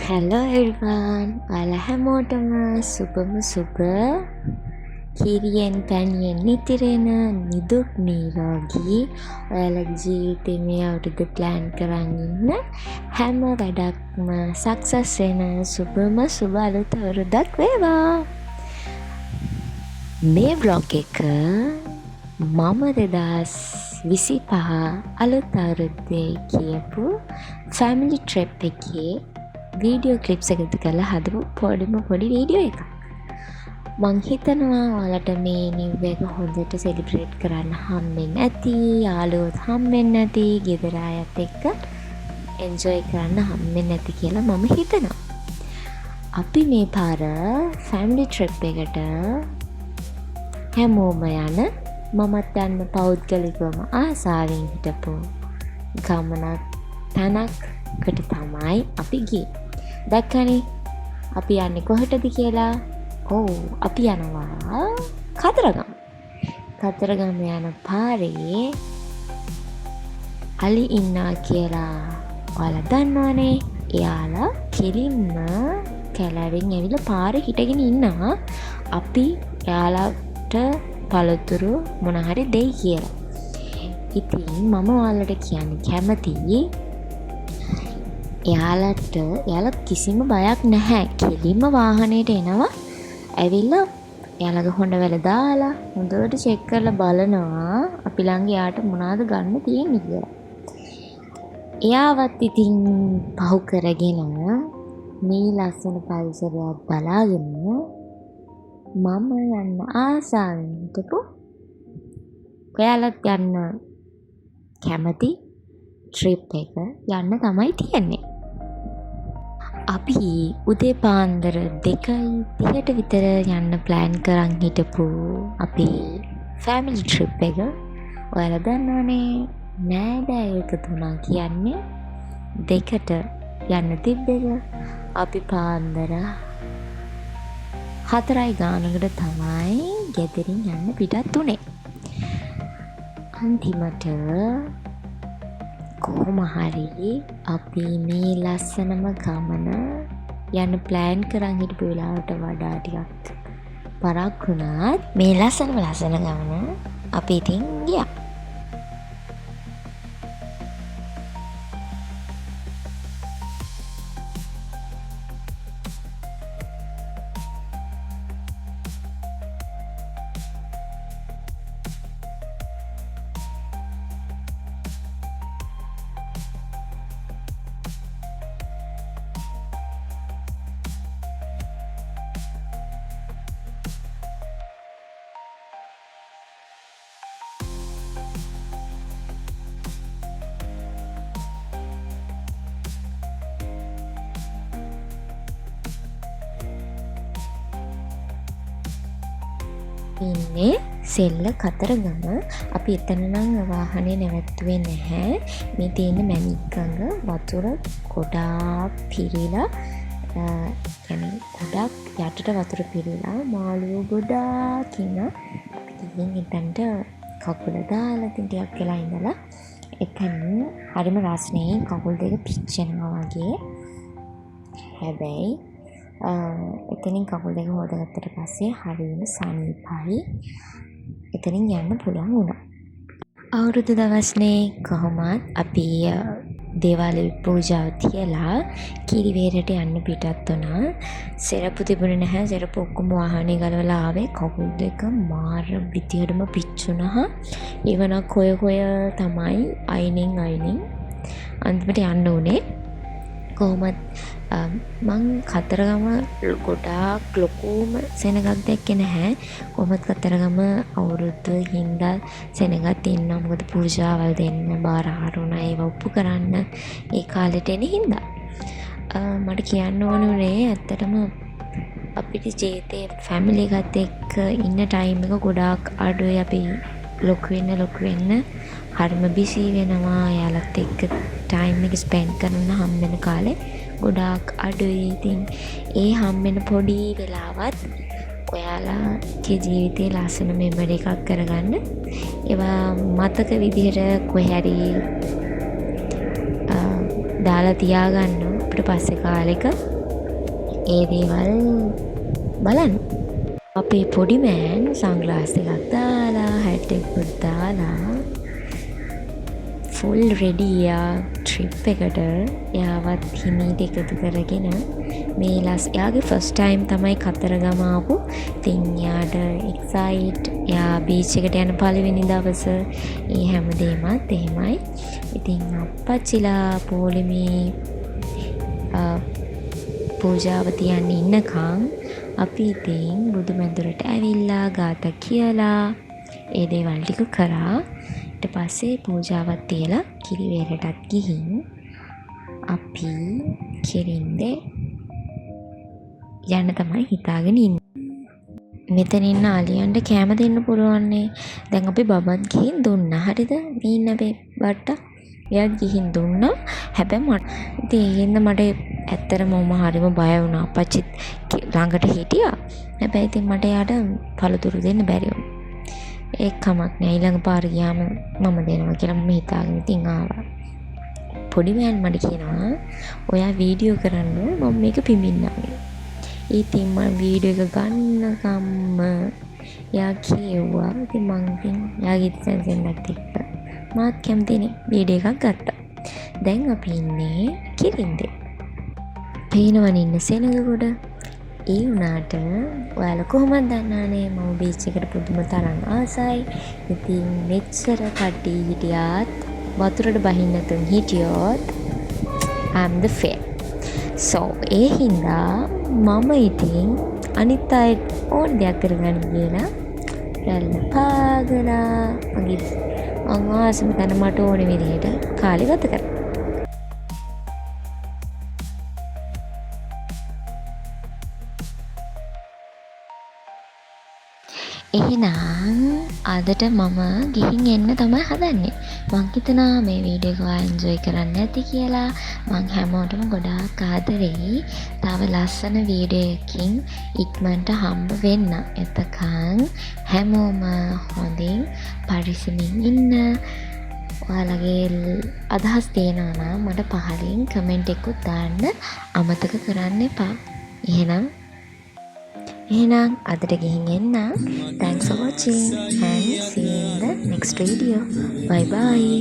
Hello everyone. ඔයාලා හැමෝටම සුබම සුබ කිරියෙන් පැණියෙන් නිතිරෙන නිදුක් නිරෝගී ඔයාලගේ ජීවිතේ මේ අවුරුද්ද ප්ලෑන් කරන් ඉන්න හැම වැඩක්ම සක්සස් වෙන සුබම සුබ අලුත් අවුරුද්දක් වේවා. මේ vlog එක මම 2025 අලුත් අවුරුද්දේ කියපු family trip එකේ වීඩියෝ ක්ලිප්ස් එකතු කරලා හදපු පොඩි වීඩියෝ එකක්. මං හිතනවා ඔයාලට මේ නිව් එක හොඳට සෙලිබ්‍රේට් කරන්න හම්බෙන්න ඇති, යාළුවොත් හම්බෙන්න ඇති, ගෙදර අයත් එක්ක එන්ජොයි කරන්න හම්බෙන්න ඇති කියලා මම හිතනවා. අපි මේ පාර ෆැමිලි ට්‍රිප් එකට හැමෝම යන මමත් යන්න පෞද්ගලිකවම ආසාවෙන් හිටපු ගමනක් තැනකට තමයි අපි ගියේ. දැක්කනේ අපි යන්නේ කොහෙටද කියලා? ඔව් අපි යනවා කතරගම. කතරගම යන පාරේ අලි ඉන්නා කියලා ඔයාලා දන්නවනේ. එයාලා කෙලින්ම කැලරින් ඇවිල්ලා පාරේ හිටගෙන ඉන්නවා. අපි එයාලට පළතුරු මොන හරි දෙයි කියලා. ඉතින් මම ඔයාලට කියන්න කැමතියි එයාලා කිසිම බයක් නැහැ. කෙලින්ම වාහනේට එනවා. ඇවිල්ලා එයාලගේ හොඬවැල දාලා හොඳට චෙක් කරලා බලනවා අපි ළඟ එයාට මොනවද ගන්න තියෙන්නේ කියලා. එයාවත් ඉතින් පහු කරගෙන මේ ලස්සන පරිසරයක් බලාගෙන මම යන්න ආසාවෙන් හිටපු ඔයාලත් යන්න කැමති ට්‍රිප් එක යන්න තමයි තියෙන්නේ. අපි උදේ පාන්දර 2:30ට විතර යන්න ප්ලෑන් කරන් හිටපු අපේ ෆැමිලි ට්‍රිප් එක ඔයාලා දන්නවනේ නෑදෑයෝ එකතු වුණා කියන්නේ 2ට යන්න තිබ්බ එක. අපි පාන්දර 4 ගානකට තමයි ගෙදරින් යන්න පිටත් උනේ. අන්තිමට කොහොම හරි අපි මේ ලස්සනම ගමන යන්න ප්ලෑන් කරන් හිටපු වෙලාවට වඩා ටිකක් පරක් වුණාත් මේ ලස්සන ගමන අපි ඉතින් ගියා. ඉන්නේ සෙල්ල කතරගම. අපි එතන නම් වාහනේ නැවැත්තුවේ නැහැ. මේ තියෙන මැණික්කඟ වතුර ගොඩාක් පිරීලා ගොඩක් යටට වතුර පිරීලා මාළුවෝ ගොඩාක් ඉන්න. අපි ගිහින් එතනට කකුල දාලා ටිකක් වෙලා ඉඳලා එතන හරිම රස්නේ කකුල් දෙක පිච්චෙනවා වගේ. හැබැයි එතනින් කකුල් දෙක හොදගත්තට පස්සේ හරියම සනීපයි. එතනින් යන්න පුළුවන් වුණා. අවුරුදු දවස්නේ කොහොමත් අපි දේවාල පූජාව තියලා කිරිවේරට යන්න පිටත් වුණා. සෙරප්පු තිබුණේ නැහැ. සෙරප්පු ඔක්කොම වාහනේ ගලවලා ආවේ. කකුල් දෙක මාර විදියටම පිච්චුණා. ඊවනක් හොය තමයි අයිනෙන් අන්තිමට යන්න උනේ. කොහොමත් මං කතරගම ගොඩාක් ලොකුම සෙනගක් දැක්කේ නැහැ. කොහොමත් කතරගම අවුරුද්ද හින්දා සෙනගත් ඉන්නවා. මොකද පූජාවල් දෙන්න බාර ආරුණා ඒවා ඔප්පු කරන්න ඒ කාලෙට එන හින්දා. මට කියන්න ඕනේ ඇත්තටම අපිට ජීවිතේ ෆැමිලි එකත් එක්ක ඉන්න ටයිම් එක ගොඩාක් අඩුයි. අපි ලොකු වෙන්න හරිම බිසි වෙනවා. එයාලත් එක්ක ටයිම් එක ස්පෙන්ඩ් කරන්න හම්බෙන කාලේ ගොඩාක් අඩුයි. ඉතින් ඒ හම්බෙන පොඩි වෙලාවත් ඔයාලාගේ ජීවිතේ ලස්සන මෙමරි එකක් කරගන්න ඒවා මතක විදිහට කොහරි දාලා තියාගන්න අපිට පස්සේ කාලෙක ඒ දේවල් බලන්න. අපේ පොඩි මෑන් සන්ග්ලාස් එකක් දාලා හැට් එකක් දාලා ෆුල් රෙඩි ට්‍රිප් එකට එයාවත් හිමීට එකතු කරගෙන මේ එයාගේ ෆස්ට් ටයිම් තමයි කතරගම ආපු. ඉතින් එයාට එක්සයිට්. එයා බීච් එකට යන පළවෙනි දවස ඒ හැමදේමත් එහෙමයි. ඉතින් අප්පච්චිලා පොලිමේ පූජාව තියන්න ඉන්නකම් අපි ඉතින් බුදුමැදුරට ඇවිල්ලා ගාථා කියලා ඒ දේවල් ටික කරා. ඊට පස්සේ පූජාවත් තියලා කිරිවේරටත් ගිහින් අපි කිරින්දේ යන්න තමයි හිතාගෙන ඉන්නේ. මෙතන ඉන්න අලියන්ට කැම දෙන්න පුළුවන්නේ. දැන් අපි බබත් ගිහින් දුන්නා. හරිද? මීන්න බට්ටා එයාත් ගිහින් දුන්නා. හැබැයි මට ඉතින් ඒ හින්දා මට ඇත්තටම මම හරිම බය වුණා. අපච්චිත් ළඟට හිටියා. හැබැයි ඉතින් මට එයාට පළතුරු දෙන්න බැරි වුණා. ඒක කමක් නෑ. ඊළඟ පාර ගියාම මම දෙනවා කියලා මම හිතාගෙන ඉතින් ආවා. පොඩි මෑන් මට කියනවා ඔයා වීඩියෝ කරන්න මම මේක පිඹින්නාගෙන. ඉතින් මම වීඩියෝ එක ගන්නකම්ම එයා කිව්වා. ඉතින් මං ඉතින් එයාගේ සෙන්සෙන්ඩත් එක්ක මාත් කැමතිනේ වීඩියෝ එකක් ගත්තා. දැන් අපි ඉන්නේ කිරින්දේ. පේනවනේ ඉන්න සෙනගගොඩ. ඒ වුණාට ඔයාලා කොහොමද දන්නවනේ මම බීච් එකට පුදුම තරම් ආසයි. ඉතින් මෙච්චර කට්ටිය හිටියත් වතුරට බහින්න නැතුන් හිටියොත් I'm the fair. So ඒ හින්දා මම ඉතින් අනිත් අය ඕන දෙයක් කරගන්න කියලා රැල්ල පාගලා මගේ ආසම තැන මට ඕන විදිහට කාලේ ගත කරා. එහෙනම් අදට මම ගිහින් එන්න තමයි හදන්නේ. මං හිතනවා මේ වීඩියෝ එක ඔයා එන්ජොයි කරන්න ඇති කියලා. මං හැමෝටම ගොඩාක් ආදරෙයි. තව ලස්සන වීඩියෝ එකකින් ඉක්මනට හම්බ වෙන්න. එතකන් හැමෝම හොඳින් පරිස්සමින් ඉන්න. ඔයාලගේ අදහස් තියෙනවා නම් මට පහලින් කමෙන්ට් එකක් දාන්න අමතක කරන්න එපා. එහෙනම් අදට ගිහින් එන්න. Thanks for watching and see you in the next video. Bye bye.